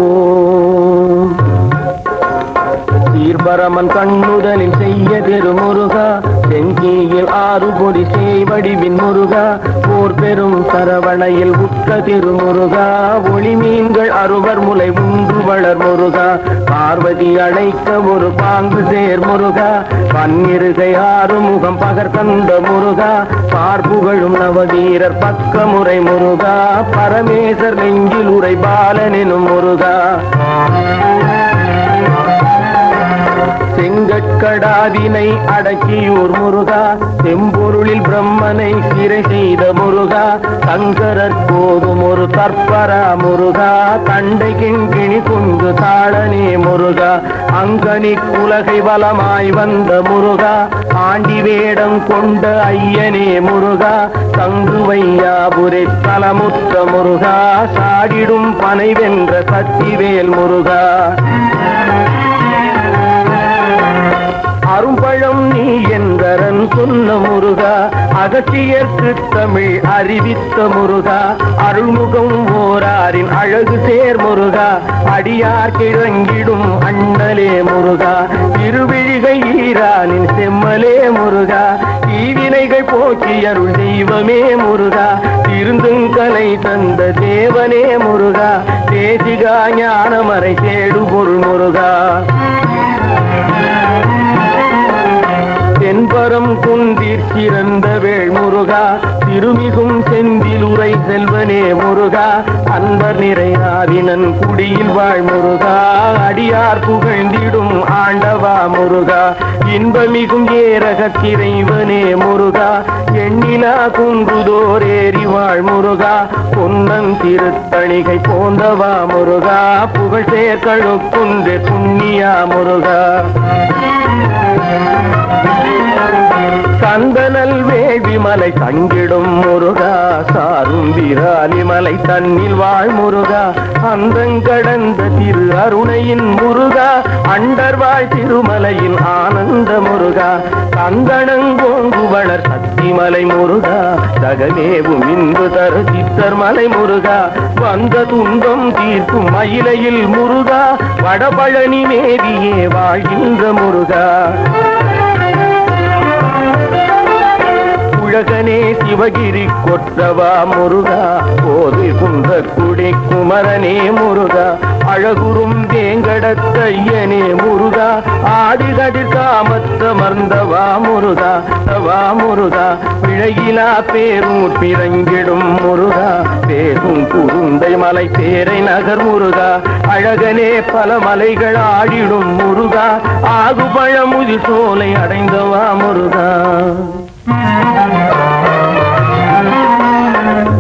ஓம். சீர்பரமன் கண்ணுதலில் செய்ய திருமுருகா, செங்கீயில் ஆறு பொடி செய்வடிவின் முருகா, போர் பெரும் சரவணையில் உற்ற திருமுருகா, ஒளி மீன்கள் அறுவர் முலை உண்டு வளர் முருகா, பார்வதி அழைக்க ஒரு பாங்கு சேர் முருகா, பன்னிருகை ஆறு முகம் பகர் தந்த முருகா, பார்ப்புகழும் நவவீரர் பக்கமுறை முருகா, பரமேசர் நெஞ்சில் உரை பாலனெனும் முருகா, செங்கட்கடாதினை அடக்கியூர் முருகா, செம்பொருளில் பிரம்மனை சிறை செய்த முருகா, சங்கரர் போதும் ஒரு தற்பரா முருகா, தண்டை கிண்கிணி கொண்டு தாளனே முருகா, அங்கனி உலகை வலமாய் வந்த முருகா, ஆண்டி வேடம் கொண்ட ஐயனே முருகா, தங்குவையாபுரை தலமுற்ற முருகா, சாடிடும் பனை வென்ற சத்திவேல் முருகா, அரும்பழம் நீ என்றரன் சொன்ன முருகா, அகத்தியர்க்கு தமிழ் அறிவித்த முருகா, அருள்முகம் ஓராரின் அழகு சேர் முருகா, அடியார் கிழங்கிடும் அண்ணலே முருகா, திருவிழிகை ஈரானின் செம்மலே முருகா, தீவினைகள் போக்கி அருள் தெய்வமே முருகா, திருந்துங்கலை தந்த தேவனே முருகா, தேசிகா ஞானமறை தேடு பொருள் முருகா, தென்பரம் குந்தீர் சிறந்த வேள் முருகா, திருமிகும் செந்தில் உரை செல்வனே முருகா, அன்பர் நிறையாவினன் குடியில் வாழ் முருகா, அடியார் புகழ்ந்திடும் ஆண்டவா முருகா, இன்பமிகும் ஏரகத்திரைவனே முருகா, எண்ணிலா குன்றுதோர் ஏறி வாழ் முருகா, பொன்னன் திருத்தணிகை போந்தவா முருகா, புகழ் சேர்க்கழுக்குன்று புண்ணியா முருகா, சந்தனல் வேள்வி மலை தங்கிடும் முருகா, சாரும் விராலி மலை தன்னில் வாழ் முருகா, அந்தங்கடந்த திரு அருணையின் முருகா, அண்டர் வாழ் திருமலையின் ஆனந்த முருகா, கங்கணங்கோங்கு வளர் சக்திமலை முருகா, ஜகமேவும் இன்பு தரு சித்தர் மலை முருகா, வந்த துன்பம் தீர்க்கும் மயிலையில் முருகா, வடபழனி மேவியே வாழ்கின்ற முருகா, உலகனே சிவகிரி கொற்றவா முருகா, போது குன்ற குடி குமரனே முருகா, அழகுறும் வேங்கடத்தையனே முருகா, ஆடிகதிர் காமத்த மர்ந்தவா முருகா, தவா முருகா, பிழையிலா பேரும் பிறங்கிடும் முருகா, பேசும் குருந்தை மலை பேரை நகர் முருகா, அழகனே பல மலைகள் ஆடிடும் முருகா, ஆகுபழமுதி சோலை அடைந்தவா முருகா,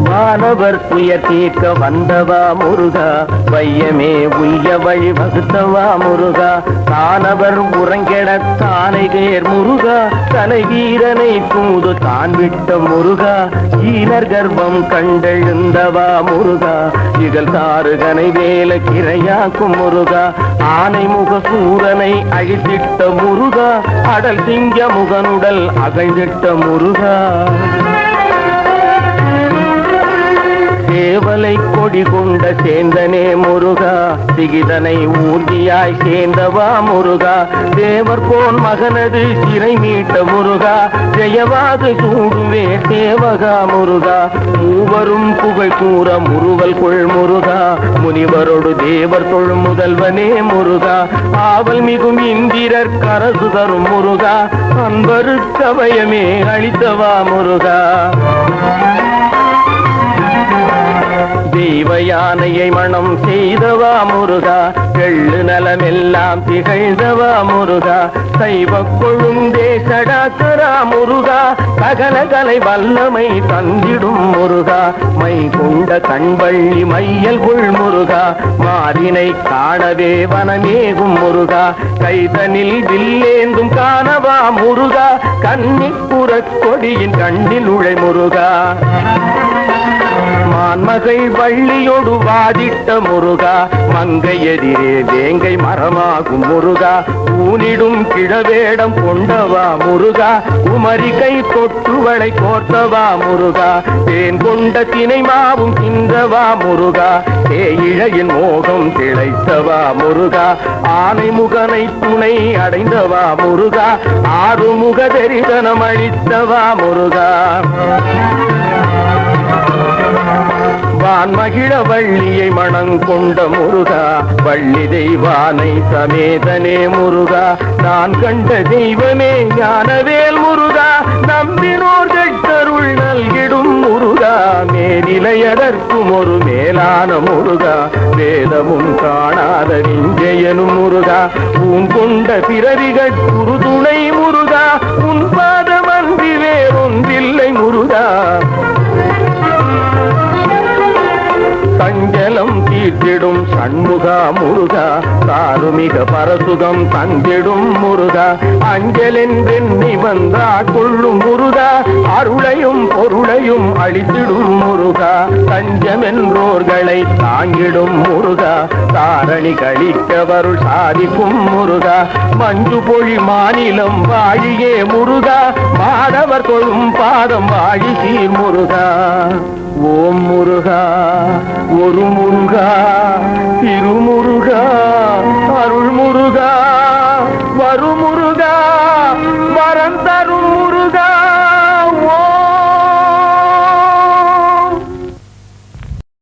வானவர் துயர் தீர்க்க வந்தவா முருகா, வையமே உய்ய வழி வகுத்தவா முருகா, தானவர் உறங்கெட தானைகேர் முருகா, தலைவீரனை தூது தான் விட்ட முருகா, ஈனர் கர்ப்பம் கண்டெழுந்தவா முருகா, இகழ் தாருகனை வேல கிரையாக்கும் முருகா, ஆனை முக சூரனை அழித்திட்ட முருகா, அடல் சிங்க முகனுடல் அகழ்ந்திட்ட முருகா, சேவலை கொடி கொண்ட சேந்தனே முருகா, சிகிதனை ஊர்தியாய் சேர்ந்தவா முருகா, தேவர் போன் மகனது சிறை மீட்ட முருகா, ஜெயவாது சூடுவே சேவகா முருகா, மூவரும் புகழ் கூற முறுவல் கொள் முருகா, முனிவரோடு தேவர் தொழ் முதல்வனே முருகா, ஆவல் மிகும் இந்திரர் கரசு தரும் முருகா, அன்பருக்கு அபயமே அளித்தவா முருகா, தெய்வ யானையை மனம் செய்தவா முருகா, எள்ளு நலமெல்லாம் திகழ்ந்தவா முருகா, சைவ கொழுந்தே சடாக்கரா முருகா, சகலகலை வல்லமை தந்திடும் முருகா, மை கொண்ட கண்வள்ளி மையல் புள் முருகா, மாறினை காணவே வனமேகும் முருகா, கைதனில் வில்லேந்தும் காணவா முருகா, கன்னிப்புறக் கொடியின் கண்ணில் உழை முருகா, மான்மகள் வள்ளியொடு வாதிட்ட முருகா, மங்கை எதிரே வேங்கை மரமாகும் முருகா, ஊனிடும் கிழவேடம் கொண்டவா முருகா, குமரி கை தொட்டுவளை கோர்த்தவா முருகா, தேன் கொண்ட தினை மாவும் தின்றவா முருகா, தேயிழையின் மோகம் திளைத்தவா முருகா, ஆனை முகனை துணை அடைந்தவா முருகா, ஆறுமுக தரிசனம் அளித்தவா முருகா. வான்மகிழ வள்ளியை மணங்கொண்ட முருகா, வள்ளி தெய்வானை சமேதனே முருகா, நான் கண்ட தெய்வமே ஞானவேல் முருகா, நம்பினோர் கட்டருள் நல்கிடும் முருகா, மேனிலையதற்கும் ஒரு மேலான முருகா, வேதமும் காணாத விஞ்சயனும் முருகா, பூங்கொண்ட பிறவிகள் குருதுணை முருகா, உன் பாதமன்றி வேறொன்றில்லை முருகா. சஞ்சலம் தீர்த்திடும் சண்முகா முருகா, சாருமிக பரசுகம் தந்திடும் முருகா, அஞ்சலென்றெண்ணி வந்தா கொள்ளும் முருகா, அருளையும் பொருளையும் அளித்திடும் முருகா, தஞ்சமென்றோர்களை தாங்கிடும் முருகா, தாரணி கழிக்கவருள் சாதிக்கும் முருகா, மஞ்சு பொழி மாநிலம் வாழியே முருகா, மாதவர் கொள்ளும் பாதம் வாழி சீர் முருகா. ஓம் முருகா, ஒரு முருகா, திருமுருகா.